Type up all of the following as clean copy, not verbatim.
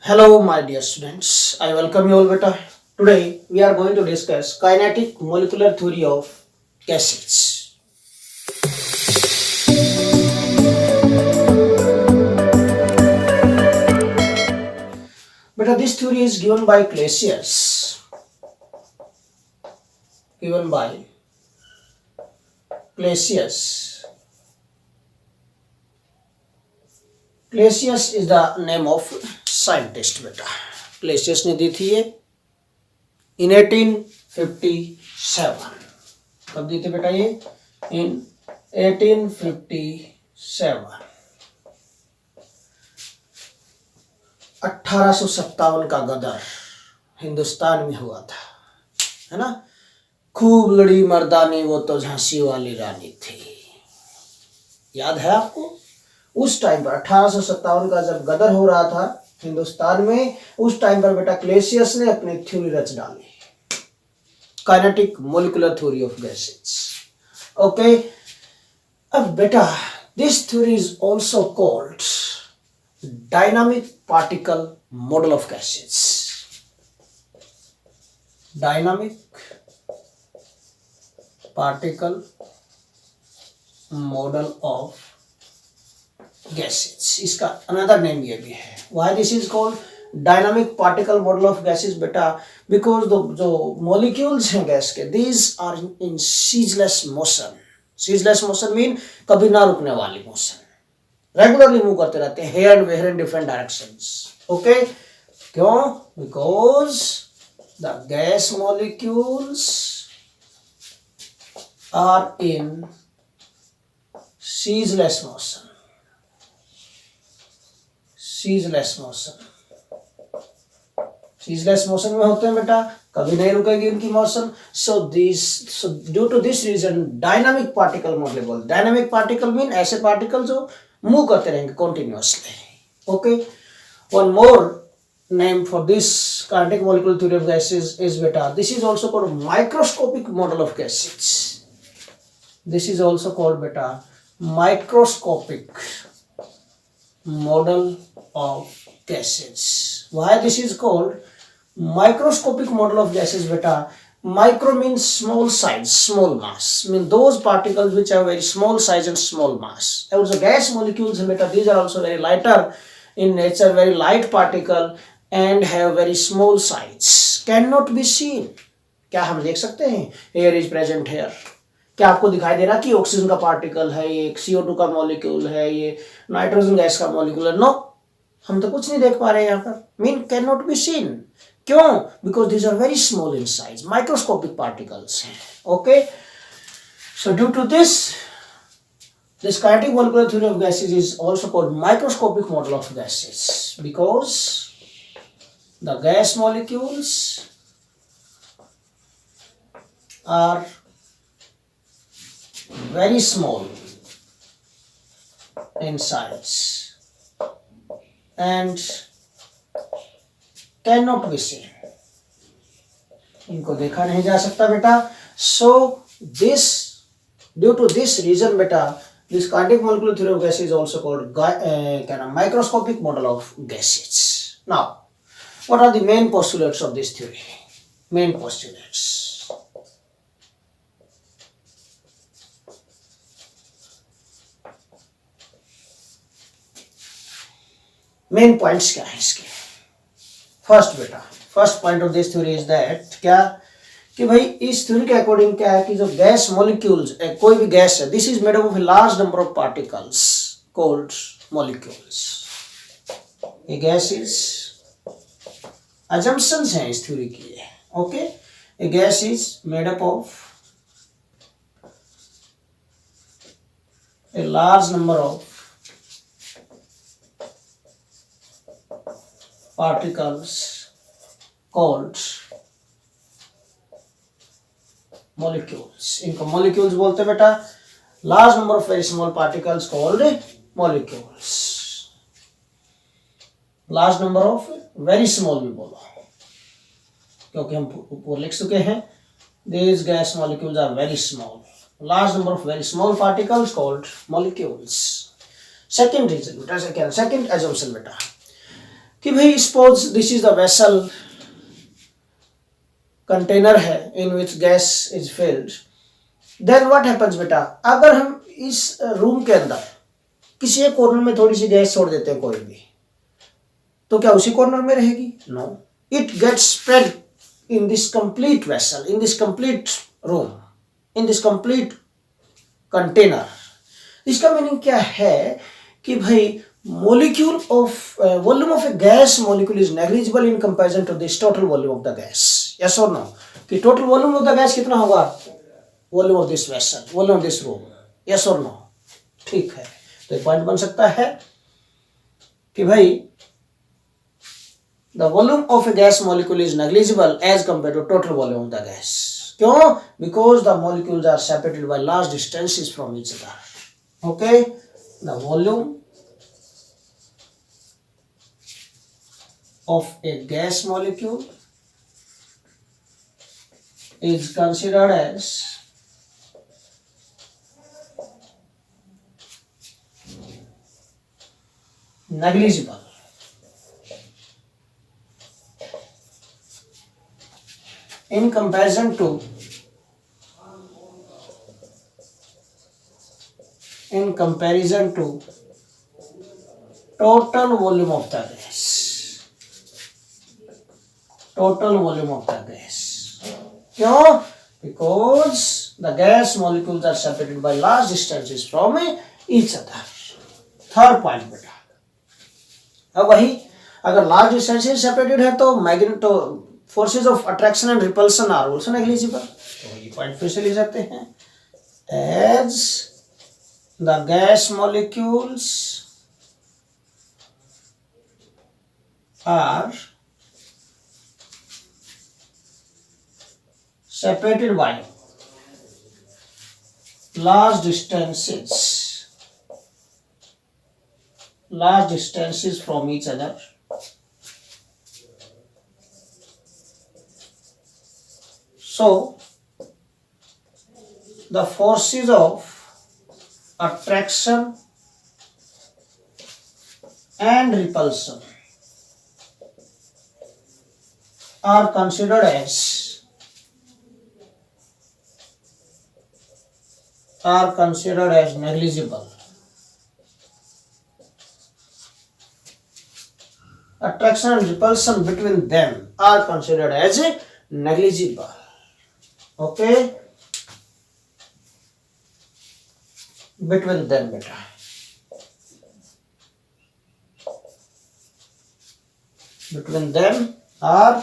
Hello, my dear students. I welcome you all, beta. Today we are going to discuss kinetic molecular theory of gases. Beta, this theory is given by Clausius. Given by Clausius. Clausius is the name of scientist, beta. Clausius ने दी थी ये in 1857. कब दी थी बेटा ये? In 1857. 1857 का गदर हिंदुस्तान में हुआ था, है ना। खूब लड़ी मर्दानी वो तो झांसी वाली रानी थी। याद है आपको? उस टाइम पर 1857 का जब गदर हो रहा था हिंदुस्तान में, उस टाइम पर बेटा क्लेसियस ने अपनी थ्योरी रच डाली, kinetic molecular theory of gases. Okay, अब बेटा this theory is also called dynamic particle model of gases. Dynamic particle model of gases, इसका अनदर नेम ये भी है। Why this is called dynamic particle model of gases बेटा? Because जो molecules हैं gas के, these are in ceaseless motion. Ceaseless motion mean कभी ना रुकने वाली मोशन, रेगुलरली मूव करते रहते हैं here and where in different directions. Okay, क्यों? Because the gas molecules are in ceaseless motion. Ceaseless motion, ceaseless motion में होते हैं बेटा, कभी नहीं रुकेगी उनकी motion. So due to this reason dynamic particle model बोल। डायनामिक पार्टिकल मीन ऐसे पार्टिकल जो मूव करते रहेंगे continuously. Okay, one more name for this kinetic molecular theory of gases is beta, this is also called microscopic model of gases. This is also called beta microscopic model of gases. Why this is called microscopic model of gases beta? Micro means small size, small mass, mean those particles which have very small size and small mass. Also gas molecules beta, these are also very lighter in nature, very light particle and have very small size, cannot be seen. क्या हम देख सकते हैं? Air is present here. क्या आपको दिखाई दे रहा कि ऑक्सीजन का पार्टिकल है, ये CO2 का मॉलिक्यूल है, ये नाइट्रोजन गैस का मॉलिक्यूल है? नो, हम तो कुछ नहीं देख पा रहे हैं यहाँ पर। Mean can not be seen. क्यों? Because these are very small in size, microscopic particles हैं। Okay, so due to this kinetic molecular theory of gases is also called microscopic model of gases, because the gas molecules are very small in size and cannot be seen. इनको देखा नहीं जा सकता बेटा। So this, due to this reason beta, this kinetic molecular theory of gases is also called microscopic model of gases. Now, what are the main postulates of this theory? Main postulates. Main points क्या है इसके? First बेटा, first point of this theory is that क्या कि भाई इस theory के according क्या है कि जो गैस मॉलिक्यूल्स, कोई भी गैस है, this is made up of a large number of particles called molecules. ये गैसेस अजम्पशंस हैं इस थ्योरी की। Okay, A gas is made up of a large number of particles called molecules. इनको molecules बोलते बेटा, large number of very small particles called molecules. large number of very small भी बोलो, क्योंकि हम ऊपर लिख चुके हैं these gas molecules are very small. large number of very small particles called molecules. second reason बेटा, second assumption बेटा, कि भाई suppose this is the vessel, container है in which gas is filled, then what happens बेटा, अगर हम इस room के अंदर किसी एक कॉर्नर में थोड़ी सी गैस छोड़ देते हैं कोई भी, तो क्या उसी कॉर्नर में रहेगी? No, it gets spread in this complete vessel, in this complete room, in this complete container. इसका मीनिंग क्या है कि भाई molecule of volume of a gas molecule is negligible in comparison to this total volume of the gas. Yes or no? कि total volume of the gas कितना होगा? Volume of this vessel, volume of this room. Yes or no? ठीक है, तो एक point बन सकता है कि भाई the volume of a gas molecule is negligible as compared to total volume of the gas. क्यों? Because the molecules are separated by large distances from each other. Okay, the volume of a gas molecule is considered as negligible in comparison to total volume of the gas. Total volume of the gas. क्यों? Because the gas molecules are separated by large distances from each other. Third point बेटा, अब वही अगर large distances separated है तो forces of attraction and repulsion are also negligible. तो ये point फिर से लिख सकते हैं, as the gas molecules are separated by large distances from each other, so the forces of attraction and repulsion are considered as negligible. Attraction and repulsion between them are considered as negligible. Okay, between them beta, between them are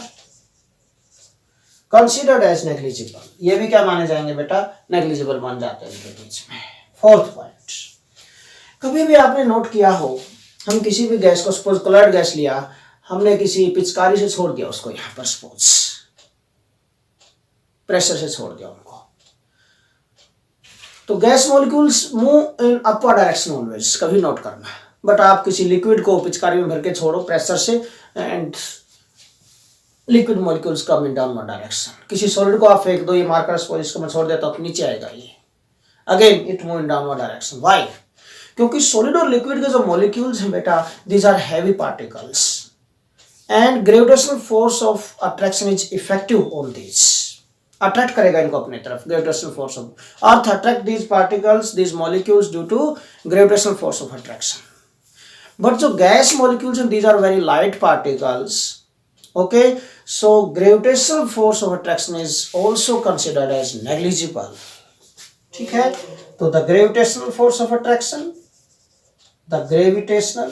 considered as negligible. ये भी क्या माने जाएंगे बेटा? Negligible मान जाते हैं इनके बीच में. फोर्थ पॉइंट, कभी भी आपने नोट किया हो, हम किसी भी गैस को, सपोज कलर्ड गैस लिया, हमने किसी पिचकारी से छोड़ दिया उसको, यहां पर सपोज प्रेशर से छोड़ दिया उनको, तो gas molecules move in upward direction always, कभी नोट करना. बट आप किसी लिक्विड को पिचकारी में भर के छोड़ो प्रेशर से, and liquid molecules come in downward direction. किसी सॉलिड को आप फेंक दो, ये मार्कर सपोज इसको मैं छोड़ देता हूं तो नीचे आएगा, ये again it move in downward direction. Why? क्योंकि सॉलिड और लिक्विड के जो मॉलिक्यूल्स हैं बेटा, these are heavy particles and gravitational force of attraction is effective on this. Attract करेगा इनको अपनी तरफ, gravitational force of Earth attract these particles, these molecules due to gravitational force of attraction. But जो gas molecules हैं, these are very light particles. Okay, so gravitational force of attraction is also considered as negligible. ठीक है, तो the gravitational force of attraction, the gravitational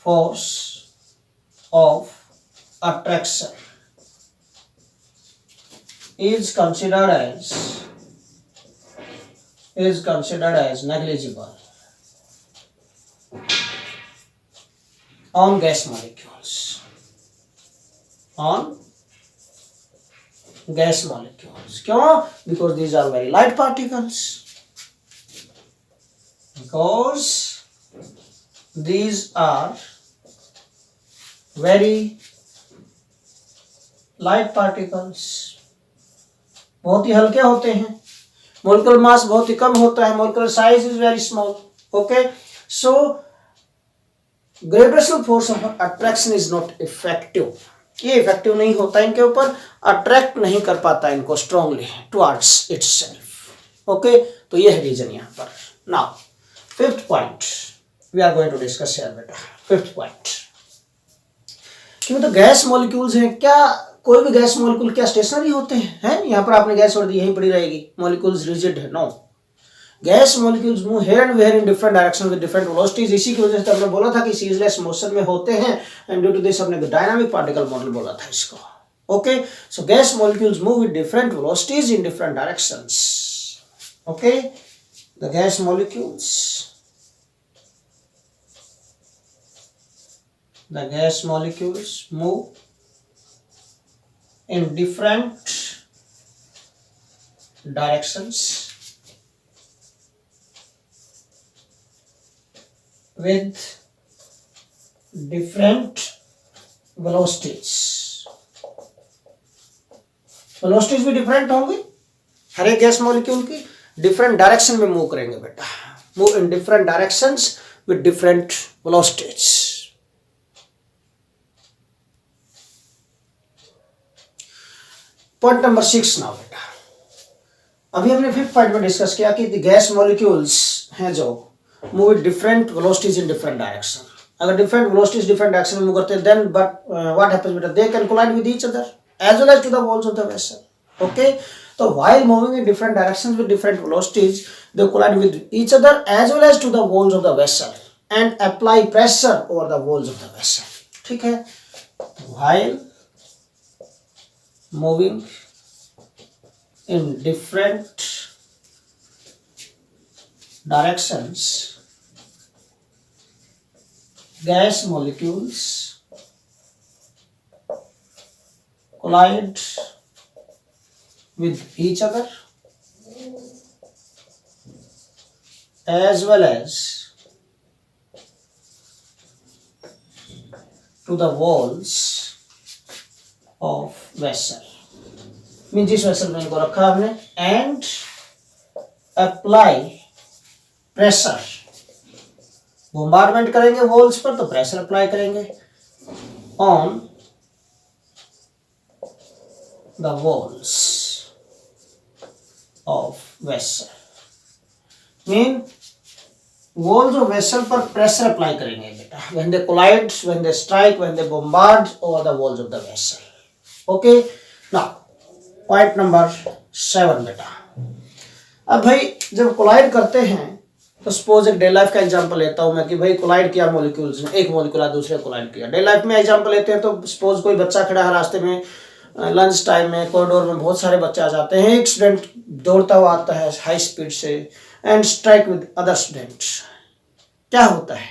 force of attraction is considered as negligible on gas molecules. On gas molecules. क्यों? Because these are very light particles. Because these are very light particles. बहुत ही हल्के होते हैं, molecular mass बहुत ही कम होता है, molecular size is very small. Okay, so gravitational force of attraction is not effective, ये effective नहीं होता इनके ऊपर, अट्रैक्ट नहीं कर पाता इनको स्ट्रांगली टुवर्ड्स इटसेल्फ। ओके, तो ये है रीजन यहाँ पर। Now fifth point we are going to discuss here बेटा। फिफ्थ पॉइंट, क्यों तो गैस मॉलिक्यूल्स हैं, क्या कोई भी गैस मॉलिक्यूल क्या स्टेशनरी होते हैं? यहाँ पर आपने गैस छोड़ दी यहीं पड़ी रहेगी, मॉलिक्यूल्स रिजिड है? No, gas molecules move here and where in different direction with different velocities. इसी की वजह से हमने बोला था कि सीजलेस मोशन में होते हैं, एंड ड्यू टू दिस हमने डायनामिक पार्टिकल मॉडल बोला था इसको। Okay, so gas molecules move with different velocities in different directions. Okay, the gas molecules, the gas molecules move in different directions with different velocities। velocities भी different होंगी, हर एक gas molecule की different direction में move करेंगे बेटा, move in different directions with different velocities। Point number 6 now बेटा, अभी हमने फिफ्थ पॉइंट में डिस्कस किया कि गैस मॉलिक्यूल्स हैं जो move with different velocities in different direction. अगर डिफरेंट वेलोसिटीज डिफरेंट डायरेक्शन में मूव करते हैं, देन बट व्हाट हैपेंस बेटा, they can collide with each other as well as to the walls of the vessel. Okay, तो while moving in different directions with different velocities, they collide with each other as well as to the walls of the vessel and apply pressure over the walls of the vessel. ठीक है, while moving in different directions, gas molecules collide with each other as well as to the walls of vessel, mean जिस vessel में इनको रखा हमने, and apply pressure, बोmbardment करेंगे walls पर तो प्रेशर अप्लाई करेंगे on the walls of vessel, mean walls of vessel पर प्रेशर अप्लाई करेंगे बेटा, when they collide, when they strike, when they bombard over the walls of the vessel. Okay, now point number 7 बेटा, अब भाई जब collide करते हैं तो सपोज एक डे लाइफ का एग्जांपल लेता हूं मैं कि भाई कोलाइड किया मॉलिक्यूल्स ने, एक मॉलिक्यूल दूसरे कोलाइड किया। डे लाइफ में एग्जांपल लेते हैं तो सपोज कोई बच्चा खड़ा है रास्ते में, लंच टाइम में कॉरिडोर में बहुत सारे बच्चे आ जाते हैं, एक स्टूडेंट दौड़ता हुआ आता है हाई स्पीड से and strike with other students. क्या होता है,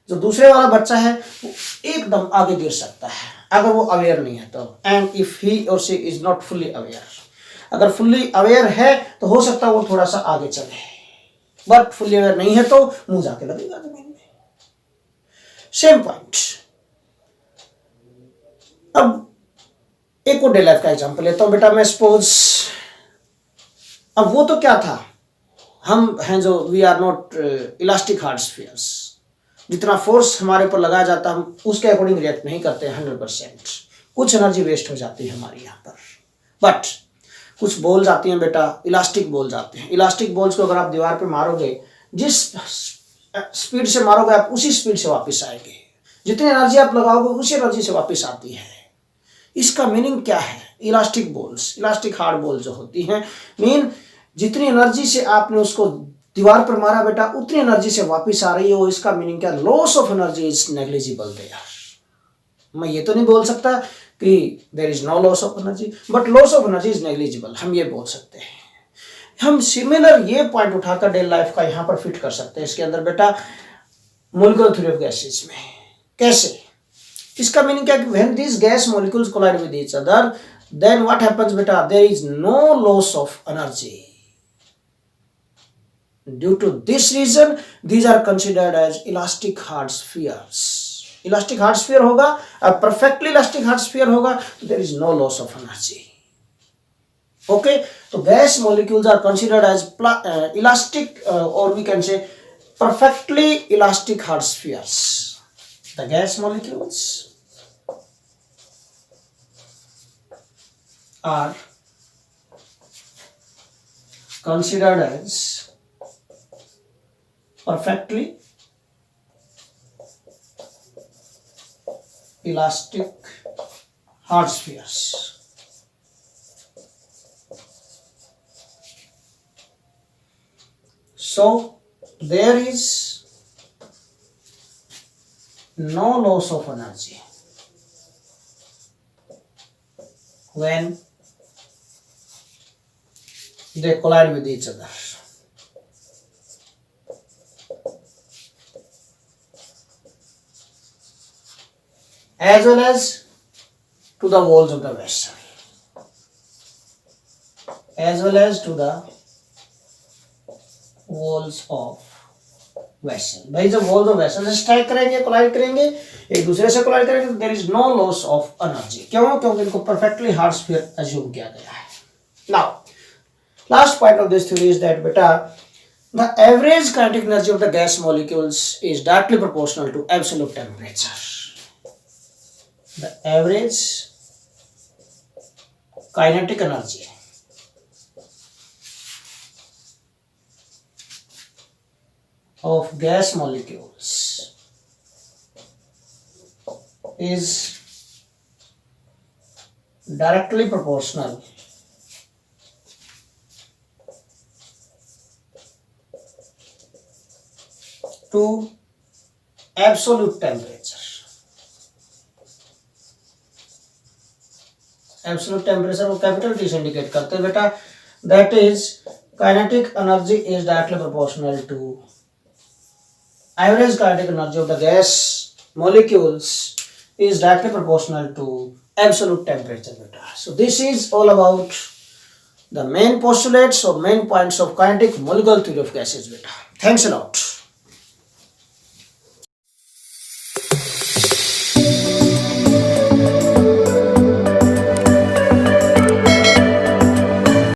जो दूसरे वाला बच्चा है वो एकदम आगे गिर सकता है अगर वो अवेयर नहीं है तो, एंड इफ ही और she is not fully aware. अगर फुल्ली अवेयर है तो हो सकता है वो थोड़ा सा आगे चले, बट फुल्ली अवेयर नहीं है तो मुंह जाके लगेगा जमीन में। सेम पॉइंट, अब एक और डे लाइफ का एग्जांपल लेता हूं बेटा मैं, सपोज अब वो तो क्या था, हम हैं जो we are not elastic hard spheres, जितना फोर्स हमारे ऊपर लगाया जाता है हम उसके अकॉर्डिंग रिएक्ट नहीं करते 100%, कुछ एनर्जी वेस्ट हो जाती है हमारी यहाँ पर। बट कुछ बॉल्स आती हैं बेटा, इलास्टिक बॉल्स आते हैं, इलास्टिक बॉल्स को अगर आप दीवार पे मारोगे, जिस स्पीड से मारोगे आप उसी स्पीड से वापस आएंगे, जितनी एनर्जी आप लगाओगे उसी एनर्जी से वापस आती है। इसका मीनिंग क्या है, elastic balls, elastic hard balls जो होती हैं, मीन जितनी एनर्जी से आपने उसको दीवार पर मारा बेटा उतनी एनर्जी से वापस आ रही हो। इसका मीनिंग क्या, loss of energy is negligible there. मैं ये तो नहीं बोल सकता कि there is no loss of energy, but loss of energy is negligible, हम ये बोल सकते हैं। हम सिमिलर ये पॉइंट उठाकर डे लाइफ का यहाँ पर फिट कर सकते हैं इसके अंदर बेटा, मोलिकुलर थ्योरी ऑफ गैसेस में। कैसे, इसका मीनिंग क्या, when this gas molecules collide with each other then what happens बेटा, there is no loss of energy. Due to this reason, these are considered as elastic hard spheres. Elastic hard sphere होगा, अब perfectly elastic hard sphere होगा, तो there is no loss of energy. Okay, तो gas molecules are considered as elastic or we can say perfectly elastic hard spheres. The gas molecules are considered as perfectly elastic hard spheres. So there is no loss of energy when they collide with each other. As well as to the walls of the vessel. As well as to the walls of vessel. भाई जब walls of vessel से strike करेंगे, collide करेंगे, एक दूसरे से collide करेंगे, तो there is no loss of energy. क्यों? क्योंकि इनको perfectly hard sphere assume किया गया है. Now, last point of this theory is that beta, the average kinetic energy of the gas molecules is directly proportional to absolute temperature. The average kinetic energy of gas molecules is directly proportional to absolute temperature. Absolute temperature को capital T से indicate करते हैं बेटा. That is, kinetic energy is directly proportional to average kinetic energy of the gas molecules is directly proportional to absolute temperature beta. So this is all about the main postulates or main points of kinetic molecular theory of gases beta. Thanks a lot.